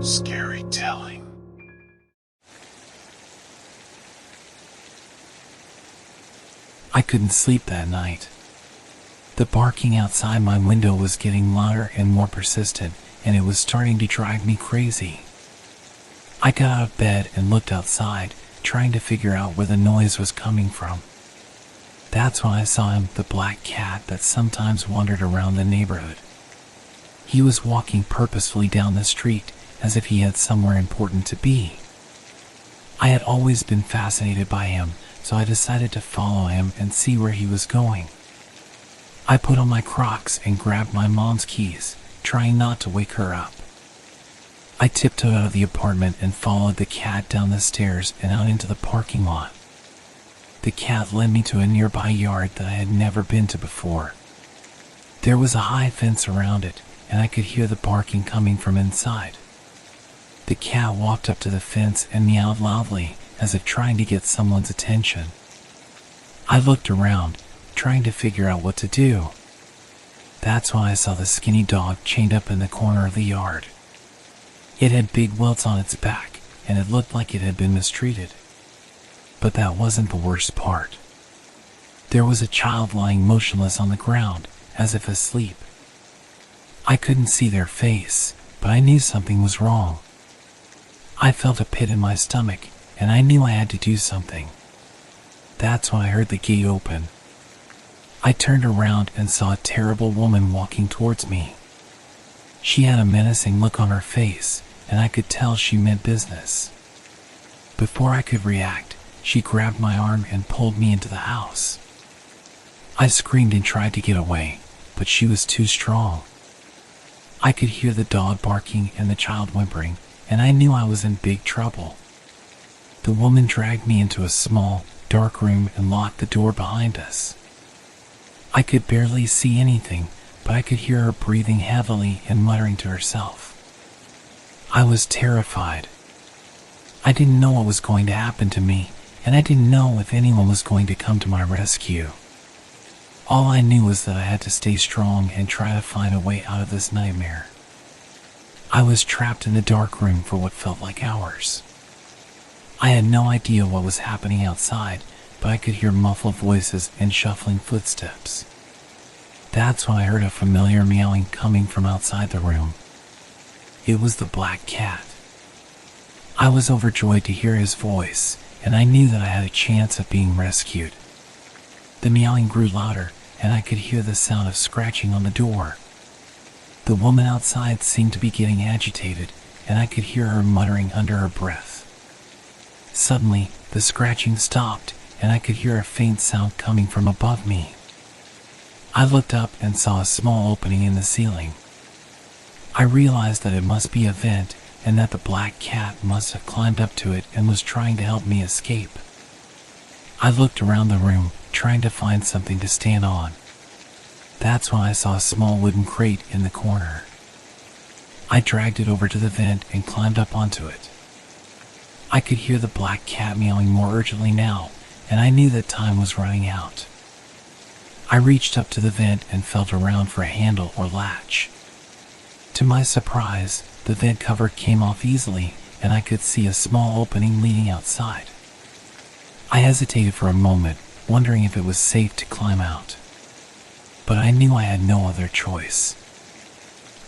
Scary telling. I couldn't sleep that night. The barking outside my window was getting louder and more persistent, and it was starting to drive me crazy. I got out of bed and looked outside, trying to figure out where the noise was coming from. That's when I saw him, the black cat that sometimes wandered around the neighborhood. He was walking purposefully down the street, as if he had somewhere important to be. I had always been fascinated by him, so I decided to follow him and see where he was going. I put on my Crocs and grabbed my mom's keys, trying not to wake her up. I tiptoed out of the apartment and followed the cat down the stairs and out into the parking lot. The cat led me to a nearby yard that I had never been to before. There was a high fence around it, and I could hear the barking coming from inside. The cat walked up to the fence and meowed loudly, as if trying to get someone's attention. I looked around, trying to figure out what to do. That's when I saw the skinny dog chained up in the corner of the yard. It had big welts on its back, and it looked like it had been mistreated. But that wasn't the worst part. There was a child lying motionless on the ground, as if asleep. I couldn't see their face, but I knew something was wrong. I felt a pit in my stomach, and I knew I had to do something. That's when I heard the gate open. I turned around and saw a terrible woman walking towards me. She had a menacing look on her face, and I could tell she meant business. Before I could react, she grabbed my arm and pulled me into the house. I screamed and tried to get away, but she was too strong. I could hear the dog barking and the child whimpering, and I knew I was in big trouble. The woman dragged me into a small, dark room and locked the door behind us. I could barely see anything, but I could hear her breathing heavily and muttering to herself. I was terrified. I didn't know what was going to happen to me, and I didn't know if anyone was going to come to my rescue. All I knew was that I had to stay strong and try to find a way out of this nightmare. I was trapped in the dark room for what felt like hours. I had no idea what was happening outside, but I could hear muffled voices and shuffling footsteps. That's when I heard a familiar meowing coming from outside the room. It was the black cat. I was overjoyed to hear his voice, and I knew that I had a chance of being rescued. The meowing grew louder, and I could hear the sound of scratching on the door. The woman outside seemed to be getting agitated, and I could hear her muttering under her breath. Suddenly, the scratching stopped, and I could hear a faint sound coming from above me. I looked up and saw a small opening in the ceiling. I realized that it must be a vent, and that the black cat must have climbed up to it and was trying to help me escape. I looked around the room, trying to find something to stand on. That's when I saw a small wooden crate in the corner. I dragged it over to the vent and climbed up onto it. I could hear the black cat meowing more urgently now, and I knew that time was running out. I reached up to the vent and felt around for a handle or latch. To my surprise, the vent cover came off easily, and I could see a small opening leading outside. I hesitated for a moment, wondering if it was safe to climb out. But I knew I had no other choice.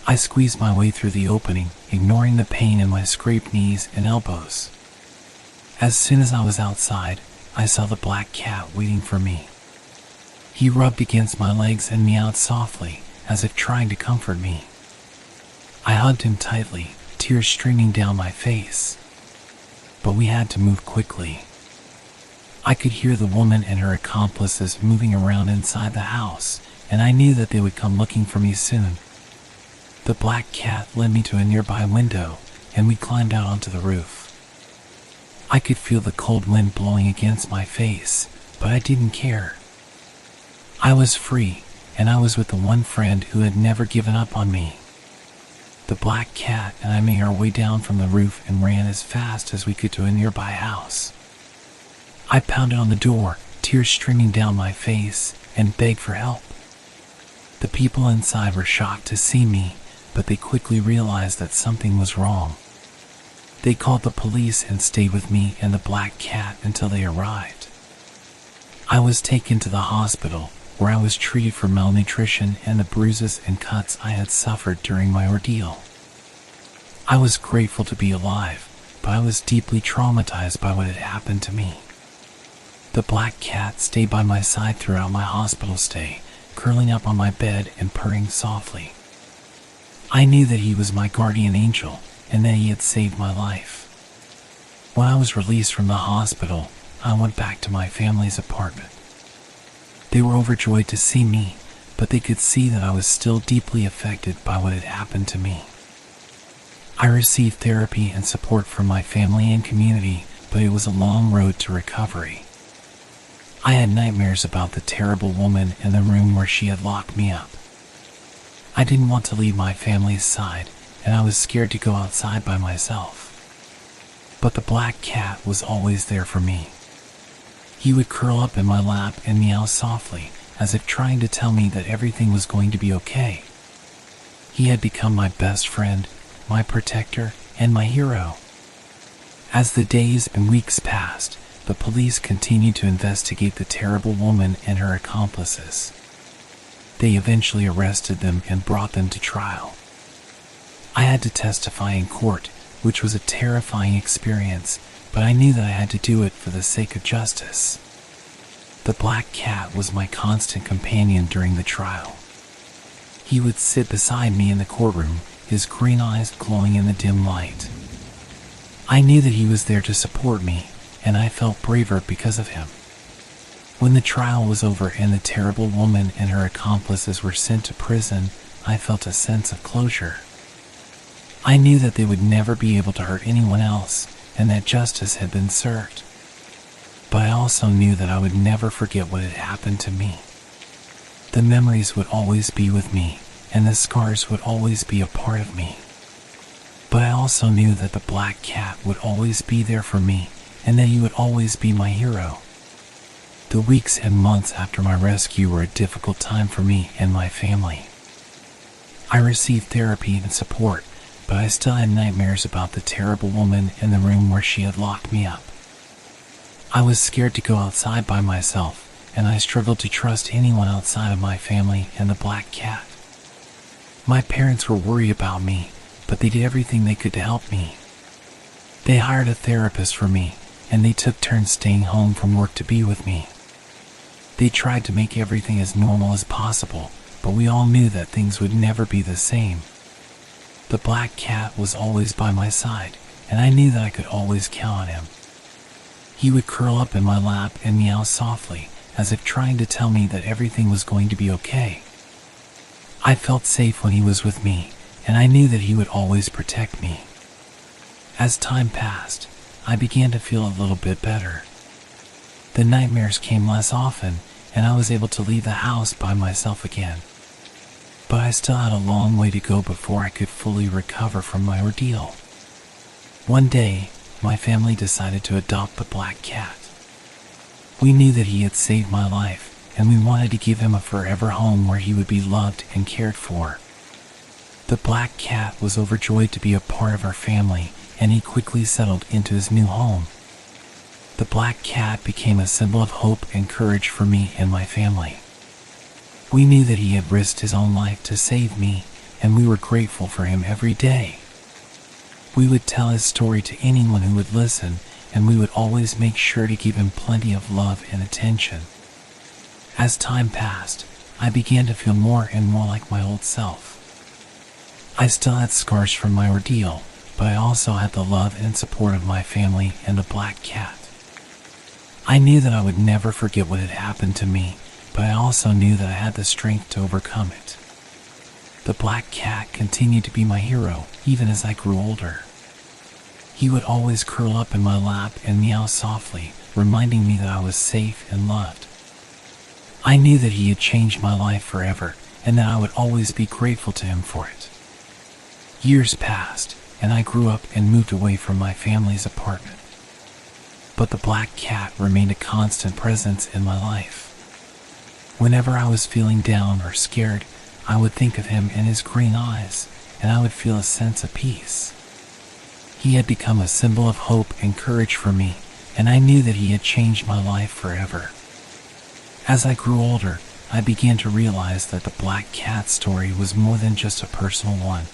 I squeezed my way through the opening, ignoring the pain in my scraped knees and elbows. As soon as I was outside, I saw the black cat waiting for me. He rubbed against my legs and meowed softly, as if trying to comfort me. I hugged him tightly, tears streaming down my face. But we had to move quickly. I could hear the woman and her accomplices moving around inside the house, and I knew that they would come looking for me soon. The black cat led me to a nearby window, and we climbed out onto the roof. I could feel the cold wind blowing against my face, but I didn't care. I was free, and I was with the one friend who had never given up on me. The black cat and I made our way down from the roof and ran as fast as we could to a nearby house. I pounded on the door, tears streaming down my face, and begged for help. The people inside were shocked to see me, but they quickly realized that something was wrong. They called the police and stayed with me and the black cat until they arrived. I was taken to the hospital, where I was treated for malnutrition and the bruises and cuts I had suffered during my ordeal. I was grateful to be alive, but I was deeply traumatized by what had happened to me. The black cat stayed by my side throughout my hospital stay, curling up on my bed and purring softly. I knew that he was my guardian angel and that he had saved my life. When I was released from the hospital, I went back to my family's apartment. They were overjoyed to see me, but they could see that I was still deeply affected by what had happened to me. I received therapy and support from my family and community, but it was a long road to recovery. I had nightmares about the terrible woman in the room where she had locked me up. I didn't want to leave my family's side, and I was scared to go outside by myself. But the black cat was always there for me. He would curl up in my lap and meow softly, as if trying to tell me that everything was going to be okay. He had become my best friend, my protector, and my hero. As the days and weeks passed, the police continued to investigate the terrible woman and her accomplices. They eventually arrested them and brought them to trial. I had to testify in court, which was a terrifying experience, but I knew that I had to do it for the sake of justice. The black cat was my constant companion during the trial. He would sit beside me in the courtroom, his green eyes glowing in the dim light. I knew that he was there to support me, and I felt braver because of him. When the trial was over and the terrible woman and her accomplices were sent to prison, I felt a sense of closure. I knew that they would never be able to hurt anyone else, and that justice had been served. But I also knew that I would never forget what had happened to me. The memories would always be with me, and the scars would always be a part of me. But I also knew that the black cat would always be there for me, and that he would always be my hero. The weeks and months after my rescue were a difficult time for me and my family. I received therapy and support, but I still had nightmares about the terrible woman in the room where she had locked me up. I was scared to go outside by myself, and I struggled to trust anyone outside of my family and the black cat. My parents were worried about me, but they did everything they could to help me. They hired a therapist for me, and they took turns staying home from work to be with me. They tried to make everything as normal as possible, but we all knew that things would never be the same. The black cat was always by my side, and I knew that I could always count on him. He would curl up in my lap and meow softly, as if trying to tell me that everything was going to be okay. I felt safe when he was with me, and I knew that he would always protect me. As time passed, I began to feel a little bit better. The nightmares came less often, and I was able to leave the house by myself again. But I still had a long way to go before I could fully recover from my ordeal. One day, my family decided to adopt the black cat. We knew that he had saved my life, and we wanted to give him a forever home where he would be loved and cared for. The black cat was overjoyed to be a part of our family, and he quickly settled into his new home. The black cat became a symbol of hope and courage for me and my family. We knew that he had risked his own life to save me, and we were grateful for him every day. We would tell his story to anyone who would listen, and we would always make sure to give him plenty of love and attention. As time passed, I began to feel more and more like my old self. I still had scars from my ordeal, but I also had the love and support of my family and the black cat. I knew that I would never forget what had happened to me, but I also knew that I had the strength to overcome it. The black cat continued to be my hero, even as I grew older. He would always curl up in my lap and meow softly, reminding me that I was safe and loved. I knew that he had changed my life forever, and that I would always be grateful to him for it. Years passed, and I grew up and moved away from my family's apartment. But the black cat remained a constant presence in my life. Whenever I was feeling down or scared, I would think of him and his green eyes, and I would feel a sense of peace. He had become a symbol of hope and courage for me, and I knew that he had changed my life forever. As I grew older, I began to realize that the black cat story was more than just a personal one.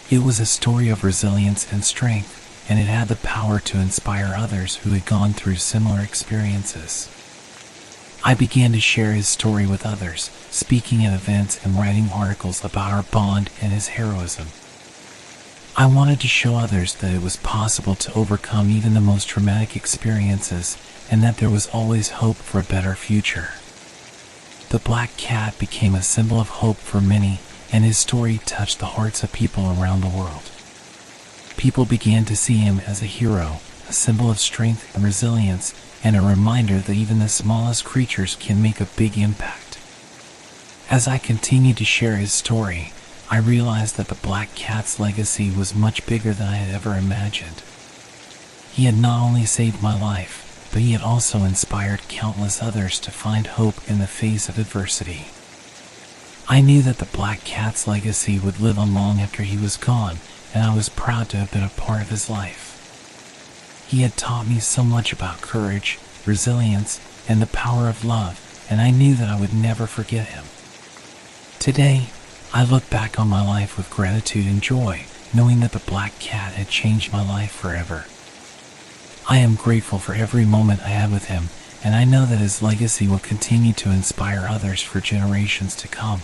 It was a story of resilience and strength, and it had the power to inspire others who had gone through similar experiences. I began to share his story with others, speaking at events and writing articles about our bond and his heroism. I wanted to show others that it was possible to overcome even the most traumatic experiences, and that there was always hope for a better future. The black cat became a symbol of hope for many, and his story touched the hearts of people around the world. People began to see him as a hero, a symbol of strength and resilience, and a reminder that even the smallest creatures can make a big impact. As I continued to share his story, I realized that the black cat's legacy was much bigger than I had ever imagined. He had not only saved my life, but he had also inspired countless others to find hope in the face of adversity. I knew that the black cat's legacy would live on long after he was gone, and I was proud to have been a part of his life. He had taught me so much about courage, resilience, and the power of love, and I knew that I would never forget him. Today, I look back on my life with gratitude and joy, knowing that the black cat had changed my life forever. I am grateful for every moment I had with him, and I know that his legacy will continue to inspire others for generations to come.